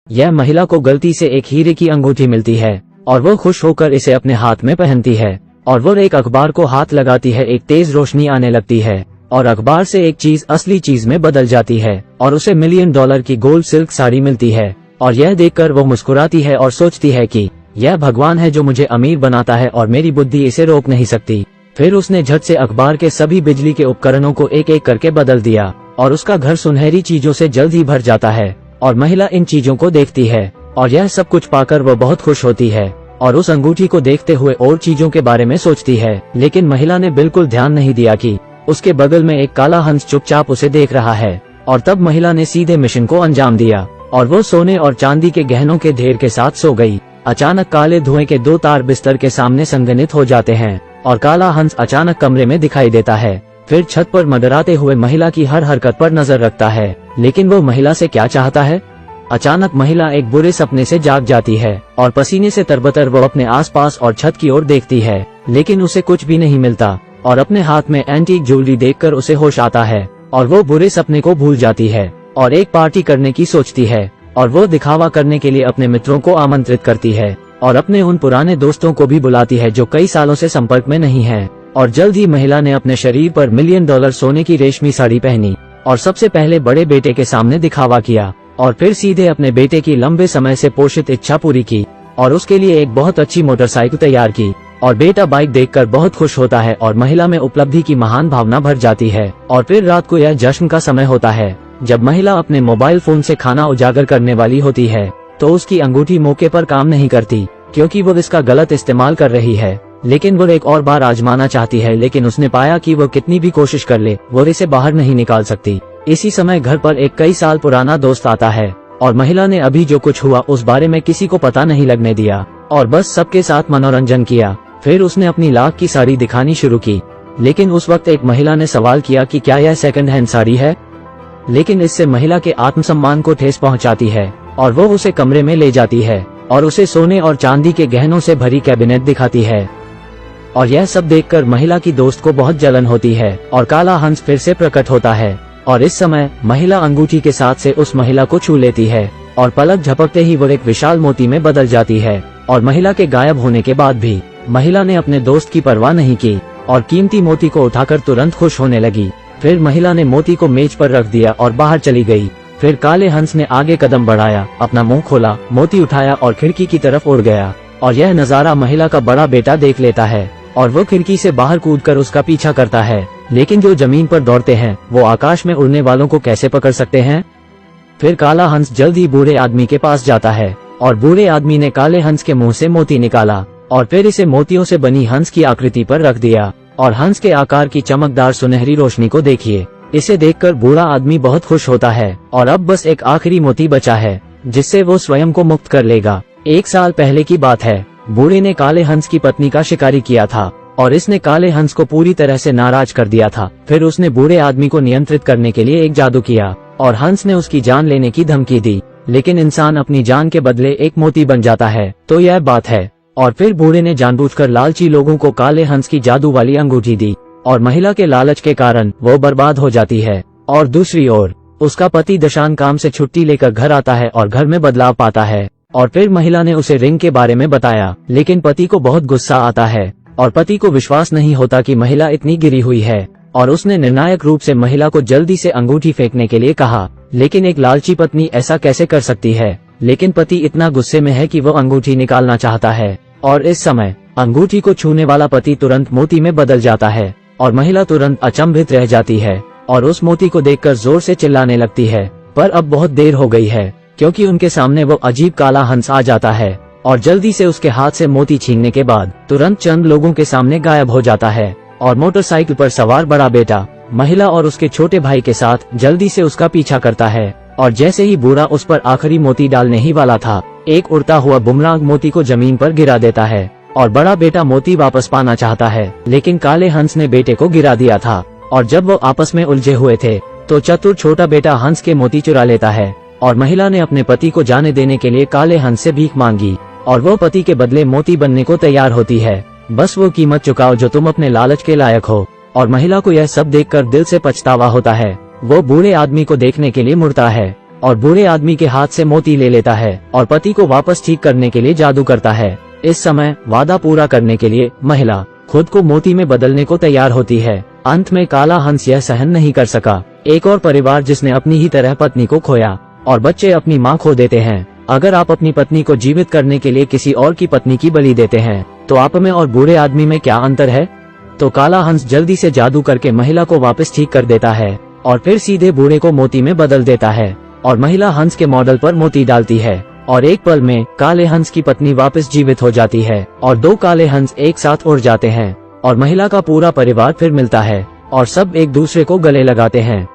यह महिला को गलती से एक हीरे की अंगूठी मिलती है और वो खुश होकर इसे अपने हाथ में पहनती है और वो एक अखबार को हाथ लगाती है। एक तेज रोशनी आने लगती है और अखबार से एक चीज असली चीज में बदल जाती है और उसे $1 मिलियन की गोल्ड सिल्क साड़ी मिलती है। और यह देखकर वो मुस्कुराती है और सोचती है कि यह भगवान है जो मुझे अमीर बनाता है और मेरी बुद्धि इसे रोक नहीं सकती। फिर उसने झट से अखबार के सभी बिजली के उपकरणों को एक एक करके बदल दिया और उसका घर सुनहरी चीजों से जल्द ही भर जाता है। और महिला इन चीजों को देखती है और यह सब कुछ पाकर वो बहुत खुश होती है और उस अंगूठी को देखते हुए और चीजों के बारे में सोचती है। लेकिन महिला ने बिल्कुल ध्यान नहीं दिया कि उसके बगल में एक काला हंस चुपचाप उसे देख रहा है। और तब महिला ने सीधे मिशन को अंजाम दिया और वो सोने और चांदी के गहनों के ढेर के साथ सो गई। अचानक काले धुएं के 2 तार बिस्तर के सामने संघनित हो जाते हैं और काला हंस अचानक कमरे में दिखाई देता है। फिर छत पर मंडराते हुए महिला की हर हरकत पर नजर रखता है। लेकिन वो महिला से क्या चाहता है? अचानक महिला एक बुरे सपने से जाग जाती है और पसीने से तरबतर वो अपने आसपास और छत की ओर देखती है, लेकिन उसे कुछ भी नहीं मिलता। और अपने हाथ में एंटीक ज्वेलरी देखकर उसे होश आता है और वो बुरे सपने को भूल जाती है और एक पार्टी करने की सोचती है। और वो दिखावा करने के लिए अपने मित्रों को आमंत्रित करती है और अपने उन पुराने दोस्तों को भी बुलाती है जो कई सालों से संपर्क में नहीं है। और जल्द ही महिला ने अपने शरीर पर $1 मिलियन सोने की रेशमी साड़ी पहनी और सबसे पहले बड़े बेटे के सामने दिखावा किया और फिर सीधे अपने बेटे की लंबे समय से पोषित इच्छा पूरी की और उसके लिए एक बहुत अच्छी मोटरसाइकिल तैयार की। और बेटा बाइक देखकर बहुत खुश होता है और महिला में उपलब्धि की महान भावना भर जाती है। और फिर रात को यह जश्न का समय होता है जब महिला अपने मोबाइल फोन से खाना उजागर करने वाली होती है तो उसकी अंगूठी मौके पर काम नहीं करती क्योंकि वो इसका गलत इस्तेमाल कर रही है। लेकिन वो एक और बार आजमाना चाहती है, लेकिन उसने पाया कि वो कितनी भी कोशिश कर ले वो इसे बाहर नहीं निकाल सकती। इसी समय घर पर एक कई साल पुराना दोस्त आता है और महिला ने अभी जो कुछ हुआ उस बारे में किसी को पता नहीं लगने दिया और बस सबके साथ मनोरंजन किया। फिर उसने अपनी लाख की साड़ी दिखानी शुरू की, लेकिन उस वक्त एक महिला ने सवाल किया कि क्या यह सेकंड हैंड साड़ी है। लेकिन इससे महिला के आत्मसम्मान को ठेस पहुंचाती है और वो उसे कमरे में ले जाती है और उसे सोने और चांदी के गहनों से भरी कैबिनेट दिखाती है। और यह सब देखकर महिला की दोस्त को बहुत जलन होती है और काला हंस फिर से प्रकट होता है और इस समय महिला अंगूठी के साथ से उस महिला को छू लेती है और पलक झपकते ही वो एक विशाल मोती में बदल जाती है। और महिला के गायब होने के बाद भी महिला ने अपने दोस्त की परवाह नहीं की और कीमती मोती को उठाकर तुरंत खुश होने लगी। फिर महिला ने मोती को मेज पर रख दिया और बाहर चली गई। फिर काले हंस ने आगे कदम बढ़ाया, अपना मुंह खोला, मोती उठाया और खिड़की की तरफ उड़ गया। और यह नजारा महिला का बड़ा बेटा देख लेता है और वो खिड़की से बाहर कूदकर उसका पीछा करता है। लेकिन जो जमीन पर दौड़ते हैं वो आकाश में उड़ने वालों को कैसे पकड़ सकते हैं? फिर काला हंस जल्द ही बूढ़े आदमी के पास जाता है और बूढ़े आदमी ने काले हंस के मुंह से मोती निकाला और फिर इसे मोतियों से बनी हंस की आकृति पर रख दिया। और हंस के आकार की चमकदार सुनहरी रोशनी को देखिए। इसे देखकर बूढ़ा आदमी बहुत खुश होता है और अब बस एक आखिरी मोती बचा है जिससे वो स्वयं को मुक्त कर लेगा। 1 साल पहले की बात है, बूढ़े ने काले हंस की पत्नी का शिकारी किया था और इसने काले हंस को पूरी तरह से नाराज कर दिया था। फिर उसने बूढ़े आदमी को नियंत्रित करने के लिए एक जादू किया और हंस ने उसकी जान लेने की धमकी दी। लेकिन इंसान अपनी जान के बदले एक मोती बन जाता है, तो यह बात है। और फिर बूढ़े ने जानबूझकर लालची लोगों को काले हंस की जादू वाली अंगूठी दी और महिला के लालच के कारण वो बर्बाद हो जाती है। और दूसरी ओर उसका पति दशान काम से छुट्टी लेकर घर आता है और घर में बदलाव पाता है। और फिर महिला ने उसे रिंग के बारे में बताया, लेकिन पति को बहुत गुस्सा आता है और पति को विश्वास नहीं होता कि महिला इतनी गिरी हुई है और उसने निर्णायक रूप से महिला को जल्दी से अंगूठी फेंकने के लिए कहा। लेकिन एक लालची पत्नी ऐसा कैसे कर सकती है? लेकिन पति इतना गुस्से में है कि वो अंगूठी निकालना चाहता है और इस समय अंगूठी को छूने वाला पति तुरंत मोती में बदल जाता है और महिला तुरंत अचंभित रह जाती है और उस मोती को देखकर जोर से चिल्लाने लगती है। पर अब बहुत देर हो गई है क्योंकि उनके सामने वो अजीब काला हंस आ जाता है और जल्दी से उसके हाथ से मोती छीनने के बाद तुरंत चंद लोगों के सामने गायब हो जाता है। और मोटरसाइकिल पर सवार बड़ा बेटा महिला और उसके छोटे भाई के साथ जल्दी से उसका पीछा करता है और जैसे ही बूढ़ा उस पर आखिरी मोती डालने ही वाला था, एक उड़ता हुआ बुमरांग मोती को जमीन पर गिरा देता है और बड़ा बेटा मोती वापस पाना चाहता है, लेकिन काले हंस ने बेटे को गिरा दिया था। और जब वो आपस में उलझे हुए थे तो चतुर छोटा बेटा हंस के मोती चुरा लेता है और महिला ने अपने पति को जाने देने के लिए काले हंस से भीख मांगी और वो पति के बदले मोती बनने को तैयार होती है। बस वो कीमत चुकाओ जो तुम अपने लालच के लायक हो। और महिला को यह सब देखकर दिल से पछतावा होता है। वो बूढ़े आदमी को देखने के लिए मुड़ता है और बूढ़े आदमी के हाथ से मोती ले लेता है और पति को वापस ठीक करने के लिए जादू करता है। इस समय वादा पूरा करने के लिए महिला खुद को मोती में बदलने को तैयार होती है। अंत में काला हंस यह सहन नहीं कर सका। एक और परिवार जिसने अपनी ही तरह पत्नी को खोया और बच्चे अपनी माँ खो देते हैं। अगर आप अपनी पत्नी को जीवित करने के लिए किसी और की पत्नी की बलि देते हैं तो आप में और बूढ़े आदमी में क्या अंतर है? तो काला हंस जल्दी से जादू करके महिला को वापस ठीक कर देता है और फिर सीधे बूढ़े को मोती में बदल देता है और महिला हंस के मॉडल पर मोती डालती है और एक पल में काले हंस की पत्नी वापस जीवित हो जाती है और 2 काले हंस एक साथ उड़ जाते हैं और महिला का पूरा परिवार फिर मिलता है और सब एक दूसरे को गले लगाते हैं।